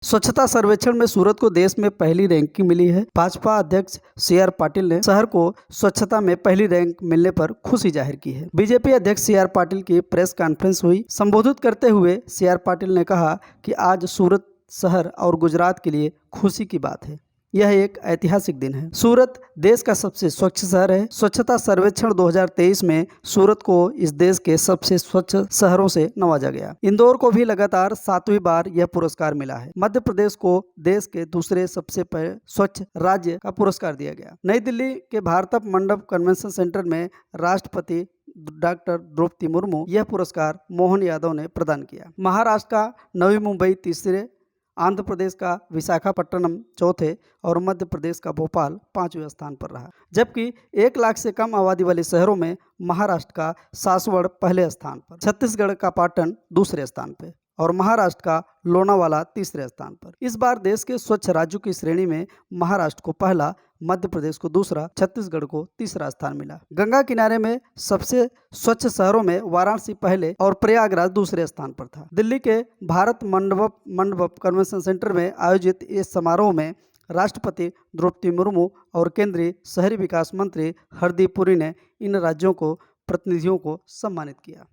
स्वच्छता सर्वेक्षण में सूरत को देश में पहली रैंकिंग मिली है। भाजपा अध्यक्ष CR पाटिल ने शहर को स्वच्छता में पहली रैंक मिलने पर खुशी जाहिर की है। बीजेपी अध्यक्ष CR पाटिल की प्रेस कॉन्फ्रेंस हुई। संबोधित करते हुए CR पाटिल ने कहा कि आज सूरत शहर और गुजरात के लिए खुशी की बात है। यह एक ऐतिहासिक दिन है। सूरत देश का सबसे स्वच्छ शहर है। स्वच्छता सर्वेक्षण 2023 में सूरत को इस देश के सबसे स्वच्छ शहरों से नवाजा गया। इंदौर को भी लगातार 7वीं बार यह पुरस्कार मिला है। मध्य प्रदेश को देश के दूसरे सबसे स्वच्छ राज्य का पुरस्कार दिया गया। नई दिल्ली के भारत मंडप कन्वेंशन सेंटर में राष्ट्रपति डॉक्टर द्रौपदी मुर्मू यह पुरस्कार मोहन यादव ने प्रदान किया। महाराष्ट्र का नवी मुंबई तीसरे, आंध्र प्रदेश का विशाखापट्टनम चौथे और मध्य प्रदेश का भोपाल 5वें स्थान पर रहा। जबकि 1 लाख से कम आबादी वाले शहरों में महाराष्ट्र का सासवड़ पहले स्थान पर, छत्तीसगढ़ का पाटन दूसरे स्थान पर और महाराष्ट्र का लोनावाला तीसरे स्थान पर। इस बार देश के स्वच्छ राज्यों की श्रेणी में महाराष्ट्र को पहला, मध्य प्रदेश को दूसरा, छत्तीसगढ़ को तीसरा स्थान मिला। गंगा किनारे में सबसे स्वच्छ शहरों में वाराणसी पहले और प्रयागराज दूसरे स्थान पर था। दिल्ली के भारत मंडप कन्वेंशन सेंटर में आयोजित इस समारोह में राष्ट्रपति द्रौपदी मुर्मू और केंद्रीय शहरी विकास मंत्री हरदीप पुरी ने इन राज्यों को प्रतिनिधियों को सम्मानित किया।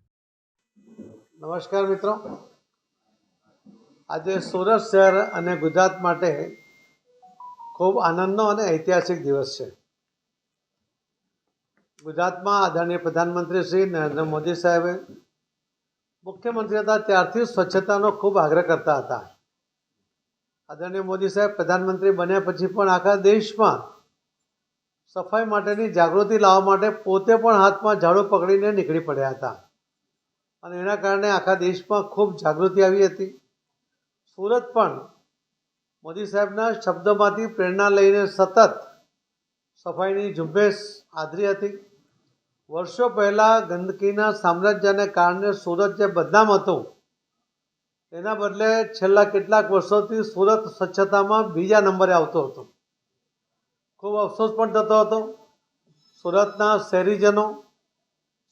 नमस्कार मित्रों, आज सूरत शहर અને ગુજરાત માટે ખૂબ આનંદનો અને ઐતિહાસિક દિવસ છે। ગુજરાતમાં આદરણીય પ્રધાનમંત્રી શ્રી નરેન્દ્ર મોદી સાહેબે મુખ્યમંત્રી હતા ત્યારથી સ્વચ્છતાનો ખૂબ આગ્રહ કરતા હતા। આદરણીય મોદી સાહેબ પ્રધાનમંત્રી બન્યા પછી પણ આખા દેશમાં સફાઈ માટેની જાગૃતિ લાવવા માટે પોતે પણ હાથમાં ઝાડુ પકડીને નીકળી પડ્યા હતા અને એના કારણે આખા દેશમાં ખૂબ જાગૃતિ આવી હતી। सूरत पण मोदी साहेबना शब्दोमांथी प्रेरणा लईने सतत सफाईनी झुंबेश आदरी हती। वर्षों पहला गंदकीना साम्राज्यने कारणे सूरत जे बदनाम हतुं एना बदले छेल्ला केटलाक वर्षोथी सूरत स्वच्छतामां बीजा नंबरे आवतो हतो। खूब अफसोस पण थतो हतो। सूरतना शहेरीजनो,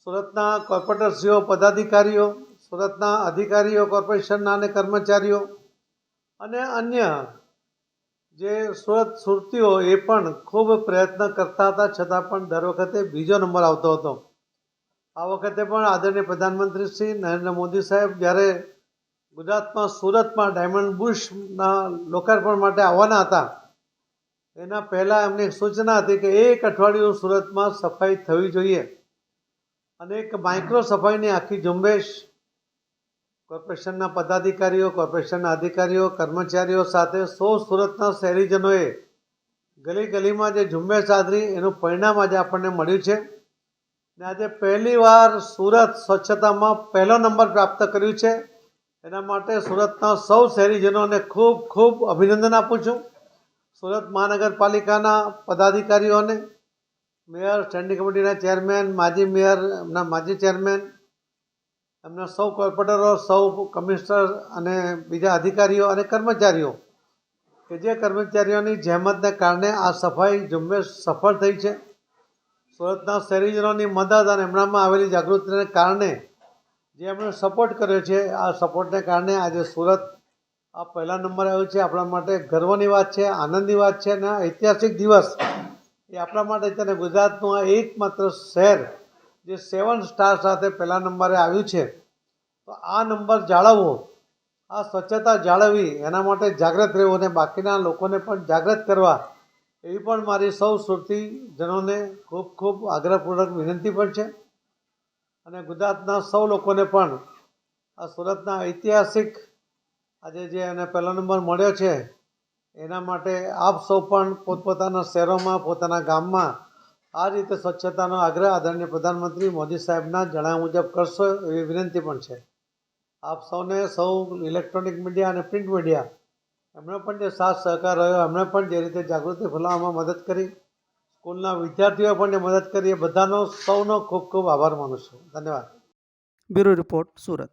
सूरतना कोर्पोरेटरश्रीओ, पदाधिकारीओ, सूरतना अधिकारीओ, कोर्पोरेशनना अने कर्मचारीओ અને અન્ય જે સુરતીઓ એ પણ ખૂબ પ્રયત્ન કરતા હતા, છતાં પણ દર વખતે બીજો નંબર આવતો હતો। આ વખતે પણ આદરણીય પ્રધાનમંત્રી શ્રી નરેન્દ્ર મોદી સાહેબ જ્યારે ગુજરાતમાં સુરતમાં ડાયમંડ બુશના લોકાર્પણ માટે આવવાના હતા એના પહેલાં એમની સૂચના હતી કે 1 અઠવાડિયું સુરતમાં સફાઈ થવી જોઈએ અને એક માઇક્રો સફાઈની આખી ઝુંબેશ કોર્પોરેશનના પદાધિકારીઓ, કોર્પોરેશનના અધિકારીઓ, કર્મચારીઓ સાથે 100 સુરતના શહેરીજનોએ ગલી ગલીમાં જે ઝુંબેશ આદરી એનું પરિણામ આજે આપણને મળ્યું છે ને આજે પહેલીવાર સુરત સ્વચ્છતામાં પહેલો નંબર પ્રાપ્ત કર્યું છે। એના માટે સુરતના સૌ શહેરીજનોને ખૂબ ખૂબ અભિનંદન આપું છું। સુરત મહાનગરપાલિકાના પદાધિકારીઓને, મેયર, સ્ટેન્ડિંગ કમિટીના ચેરમેન, માજી મેયર, એમના માજી ચેરમેન, એમના સૌ કોર્પોરેટરો, સૌ કમિશનર અને બીજા અધિકારીઓ અને કર્મચારીઓ કે જે કર્મચારીઓની જહેમતને કારણે આ સફાઈ ઝુંબેશ સફળ થઈ છે। સુરતના શહેરીજનોની મદદ અને એમનામાં આવેલી જાગૃતિને કારણે જે એમણે સપોર્ટ કર્યો છે, આ સપોર્ટને કારણે આજે સુરત આ પહેલા નંબરે આવ્યું છે। આપણા માટે ગર્વની વાત છે, આનંદની વાત છે અને ઐતિહાસિક દિવસ એ આપણા માટે છે। અને ગુજરાતનું આ એકમાત્ર શહેર જે 7 સ્ટાર સાથે પહેલા નંબરે આવ્યું છે, તો આ નંબર જાળવવો, આ સ્વચ્છતા જાળવવી, એના માટે જાગૃત રહેવું અને બાકીના લોકોને પણ જાગૃત કરવા એવી પણ મારી સૌ સુરતીજનોને ખૂબ ખૂબ આગ્રહપૂર્વક વિનંતી પણ છે। અને ગુજરાતના સૌ લોકોને પણ આ સુરતના ઐતિહાસિક આજે જે એને પહેલો નંબર મળ્યો છે એના માટે આપ સૌ પણ પોતપોતાના શહેરોમાં, પોતાના ગામમાં આ રીતે સ્વચ્છતાનો આગ્રહ આદરણીય પ્રધાનમંત્રી મોદી સાહેબના જણાવ્યા મુજબ કરશો એવી વિનંતી પણ છે। આપ સૌને, સૌ ઇલેક્ટ્રોનિક મીડિયા અને પ્રિન્ટ મીડિયા એમણે પણ જે સાથ સહકાર રહ્યો, એમણે પણ જે રીતે જાગૃતિ ફેલાવવામાં મદદ કરી, સ્કૂલના વિદ્યાર્થીઓએ પણ જે મદદ કરી, એ બધાનો સૌનો ખૂબ ખૂબ આભાર માનું છું। ધન્યવાદ। ब्यूरो रिपोर्ट, सूरत।